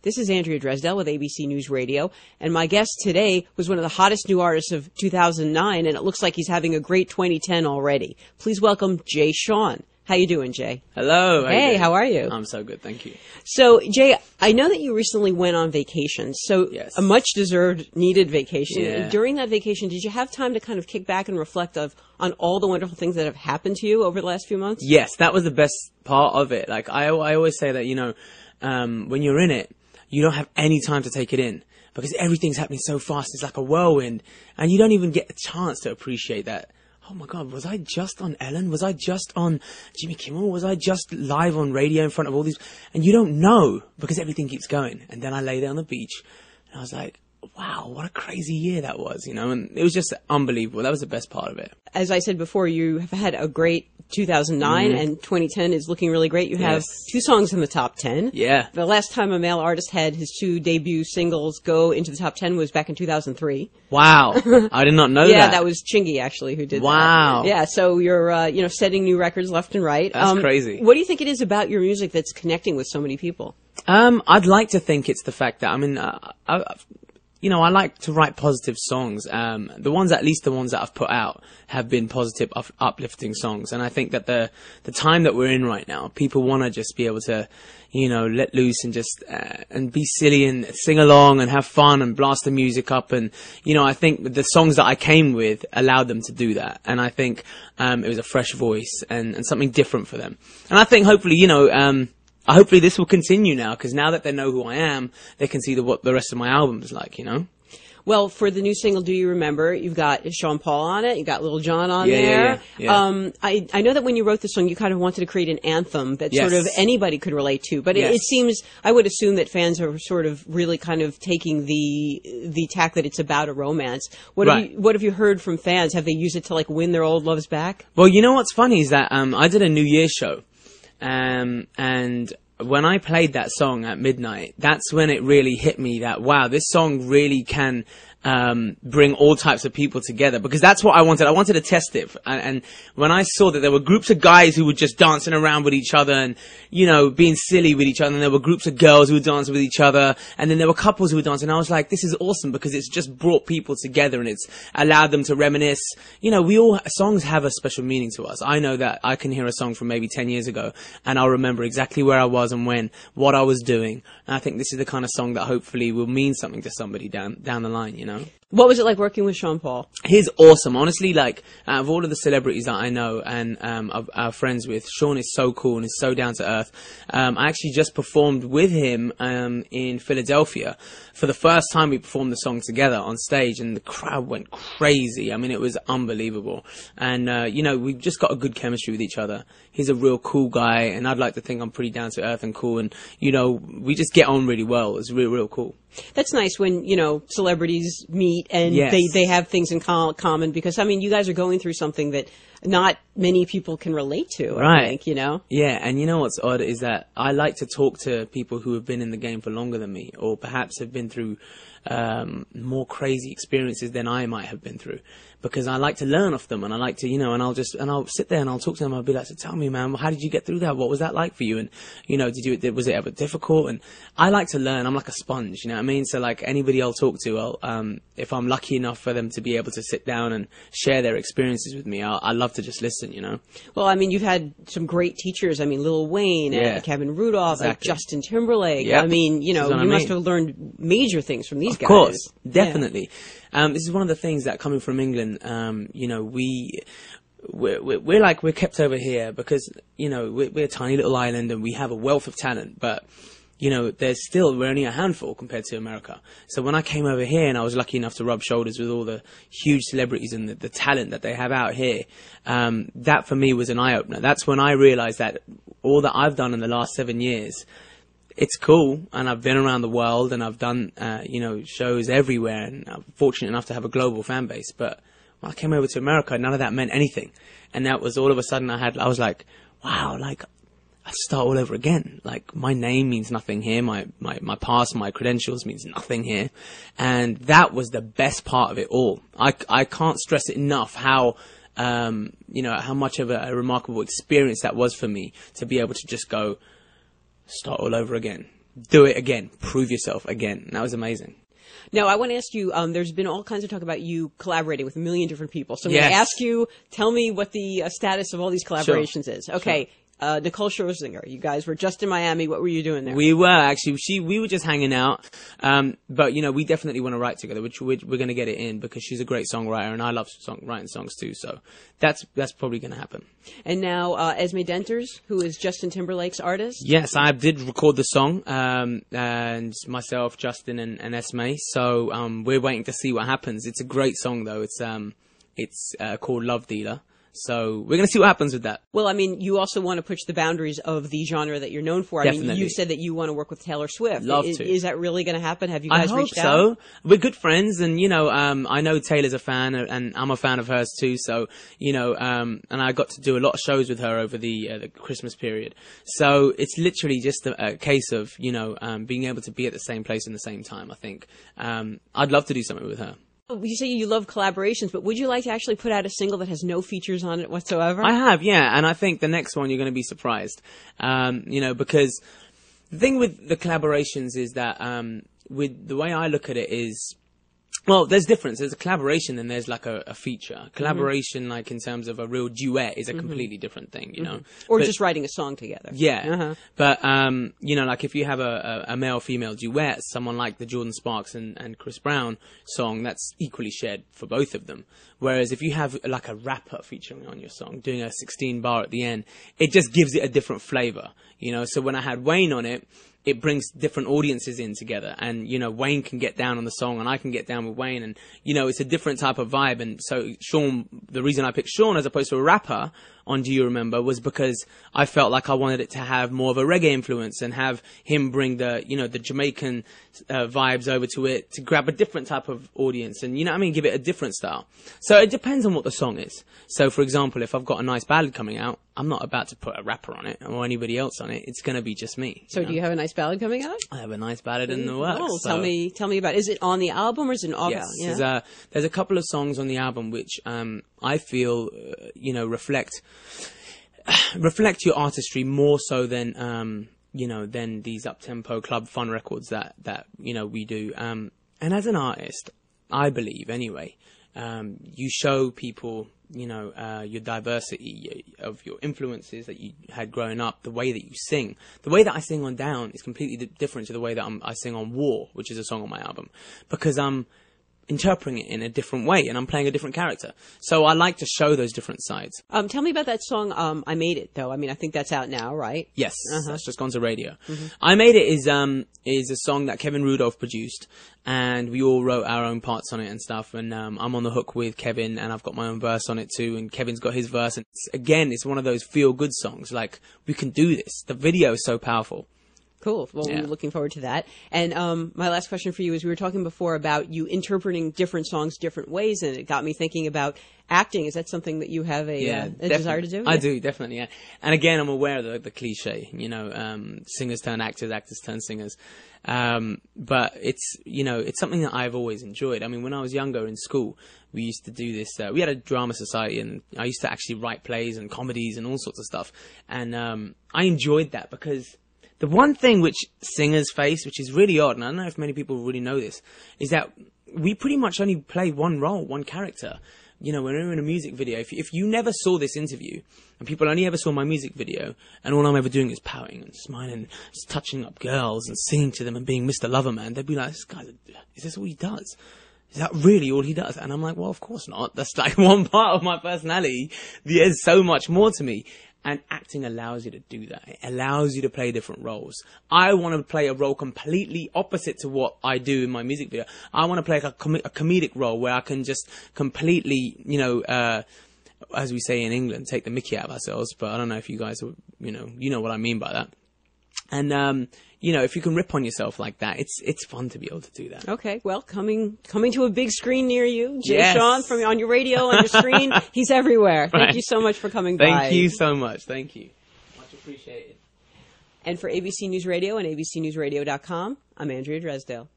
This is Andrea Dresdell with ABC News Radio, and my guest today was one of the hottest new artists of 2009, and it looks like he's having a great 2010 already. Please welcome Jay Sean. How you doing, Jay? Hello. Hey, how are you? I'm so good, thank you. So, Jay, I know that you recently went on vacation, so Yes. a much-deserved, needed vacation. Yeah. During that vacation, did you have time to kind of kick back and reflect on all the wonderful things that have happened to you over the last few months? Yes, that was the best part of it. Like, I always say that, when you're in it, you don't have any time to take it in because everything's happening so fast. It's like a whirlwind, and you don't even get a chance to appreciate that. Oh my God, was I just on Ellen? Was I just on Jimmy Kimmel? Was I just live on radio in front of all these? And you don't know because everything keeps going. And then I lay there on the beach and I was like, wow, what a crazy year that was, and it was just unbelievable. That was the best part of it. As I said before, you have had a great 2009 and 2010 is looking really great. You have two songs in the top 10. Yeah. The last time a male artist had his two debut singles go into the top 10 was back in 2003. Wow. I did not know that. Yeah, that was Chingy actually who did that. Wow. Yeah, so you're setting new records left and right. That's crazy. What do you think it is about your music that's connecting with so many people? I'd like to think it's the fact that, I like to write positive songs. The ones that I've put out have been positive, uplifting songs. And I think that the time that we're in right now, people want to just be able to, let loose and just, and be silly and sing along and have fun and blast the music up. And, I think the songs that I came with allowed them to do that. And I think, it was a fresh voice and something different for them. And I think hopefully, hopefully this will continue now, because now that they know who I am, they can see what the rest of my album is like, Well, for the new single, Do You Remember, you've got Sean Paul on it, you've got Lil Jon on there. Yeah. I know that when you wrote this song, you kind of wanted to create an anthem that sort of anybody could relate to, but it seems, I would assume that fans are sort of really kind of taking the tack that it's about a romance. What have you heard from fans? Have they used it to like win their old loves back? Well, what's funny is that I did a New Year's show. And when I played that song at midnight, that's when it really hit me that, wow, this song really can bring all types of people together, because that's what I wanted. I wanted to test it. And when I saw that there were groups of guys who were just dancing around with each other and, being silly with each other, and there were groups of girls who were dancing with each other, and then there were couples who were dancing, I was like, this is awesome, because it's just brought people together and it's allowed them to reminisce. Songs have a special meaning to us. I know that I can hear a song from maybe 10 years ago and I'll remember exactly where I was and when, what I was doing. And I think this is the kind of song that hopefully will mean something to somebody down the line, What was it like working with Sean Paul? He's awesome. Honestly, out of all of the celebrities that I know and are friends with, Sean is so cool and is so down to earth. I actually just performed with him in Philadelphia. For the first time, we performed the song together on stage, and the crowd went crazy. I mean, it was unbelievable. And, we've just got a good chemistry with each other. He's a real cool guy, and I'd like to think I'm pretty down to earth and cool. And, we just get on really well. It's real, real cool. That's nice when, celebrities meet and they have things in common, because, you guys are going through something that not many people can relate to, I think, Yeah, and what's odd is that I like to talk to people who have been in the game for longer than me, or perhaps have been through more crazy experiences than I might have been through, because I like to learn off them, and I like to, and I'll sit there and I'll talk to them. I'll be like, so tell me, man, how did you get through that? What was that like for you? And, was it ever difficult? And I like to learn. I'm like a sponge, you know what I mean? So like anybody I'll talk to, if I'm lucky enough for them to be able to sit down and share their experiences with me, I love to just listen, Well, you've had some great teachers. Lil Wayne and Kevin Rudolph, like Justin Timberlake. Yep. You must have learned major things from these guys. Of course, definitely. Yeah. This is one of the things that, coming from England, we're kept over here because, we're a tiny little island and we have a wealth of talent, but we're only a handful compared to America. So when I came over here and I was lucky enough to rub shoulders with all the huge celebrities and the talent that they have out here, that for me was an eye-opener. That's when I realized that all that I've done in the last 7 years, it's cool, and I've been around the world and I've done, shows everywhere, and I'm fortunate enough to have a global fan base. But when I came over to America, none of that meant anything. And that was all of a sudden I was like, wow, I start all over again. Like, my name means nothing here. My past, my credentials means nothing here. And that was the best part of it all. I can't stress it enough how much of a remarkable experience that was for me to be able to just go, start all over again. do it again, prove yourself again. And that was amazing. Now, I want to ask you, there's been all kinds of talk about you collaborating with a million different people. So I'm going to ask you, tell me what the status of all these collaborations is. Okay. Sure. Nicole Scherzinger, you guys were just in Miami. What were you doing there? We were actually. We were just hanging out. But we definitely want to write together. Which we're going to get it in because she's a great songwriter and I love writing songs too. So that's probably going to happen. And now Esme Denters, who is Justin Timberlake's artist. Yes, I did record the song, and myself, Justin, and Esme. So we're waiting to see what happens. It's a great song though. It's called Love Dealer. So we're going to see what happens with that. Well, I mean, you also want to push the boundaries of the genre that you're known for. Definitely. I mean, you said that you want to work with Taylor Swift. Love to. Is that really going to happen? Have you guys reached out? I hope so. We're good friends, and I know Taylor's a fan, and I'm a fan of hers too. So and I got to do a lot of shows with her over the Christmas period. So it's literally just a case of being able to be at the same place in the same time. I think I'd love to do something with her. You say you love collaborations, but would you like to actually put out a single that has no features on it whatsoever? I have, yeah, and I think the next one you're going to be surprised, because the thing with the collaborations is that with the way I look at it is, well, there's difference. There's a collaboration and there's like a feature. Collaboration, like in terms of a real duet, is a completely different thing, Or just writing a song together. Yeah. But, like if you have a male-female duet, someone like the Jordan Sparks and Chris Brown song, that's equally shared for both of them. Whereas if you have like a rapper featuring on your song, doing a 16 bar at the end, it just gives it a different flavor, So when I had Wayne on it, it brings different audiences in together, and Wayne can get down on the song and I can get down with Wayne, and it's a different type of vibe. And so Sean, the reason I picked Sean as opposed to a rapper on Do You Remember was because I felt like I wanted it to have more of a reggae influence and have him bring the the Jamaican vibes over to it to grab a different type of audience and give it a different style. So it depends on what the song is. So for example, if I've got a nice ballad coming out, I'm not about to put a rapper on it or anybody else on it. It's going to be just me. So do you have a nice ballad coming out? I have a nice ballad in the works. Oh, tell me about it. Is it on the album or is it an album? Yes, yeah? There's a couple of songs on the album which I feel reflect your artistry more so than than these up-tempo club fun records that we do. And as an artist, I believe anyway, you show people your diversity of your influences that you had growing up, the way that you sing. The way that I sing on Down is completely different to the way that I sing on War, which is a song on my album, because I'm interpreting it in a different way and I'm playing a different character. So I like to show those different sides. Tell me about that song, I Made It, though. I mean, I think that's out now, right? Yes, that's just gone to radio. I Made It is a song that Kevin Rudolph produced, and we all wrote our own parts on it and stuff, and I'm on the hook with Kevin, and I've got my own verse on it too, and Kevin's got his verse, and it's one of those feel-good songs, like, we can do this. The video is so powerful. Cool. Well, we're looking forward to that. And my last question for you is, we were talking before about you interpreting different songs different ways, and it got me thinking about acting. Is that something that you have a desire to do? I do, definitely, yeah. And again, I'm aware of the cliche, singers turn actors, actors turn singers. But it's something that I've always enjoyed. I mean, when I was younger in school, we used to do this, we had a drama society, and I used to actually write plays and comedies and all sorts of stuff. And I enjoyed that because the one thing which singers face, which is really odd, and I don't know if many people really know this, is that we pretty much only play one role, one character. When we're in a music video, if you never saw this interview, and people only ever saw my music video, and all I'm ever doing is pouting and smiling, just touching up girls and singing to them and being Mr. Loverman, they'd be like, is this all he does? Is that really all he does? And I'm like, well, of course not. That's like one part of my personality. There's so much more to me. And acting allows you to do that. It allows you to play different roles. I want to play a role completely opposite to what I do in my music video. I want to play a comedic role where I can just completely, as we say in England, take the mickey out of ourselves. But I don't know if you guys, you know what I mean by that. And, if you can rip on yourself like that, it's fun to be able to do that. Okay, well, coming to a big screen near you, Jay Sean, from on your radio, on your screen, he's everywhere. Right. Thank you so much for coming by. Thank you so much. Thank you. Much appreciated. And for ABC News Radio and abcnewsradio.com, I'm Andrea Dresdale.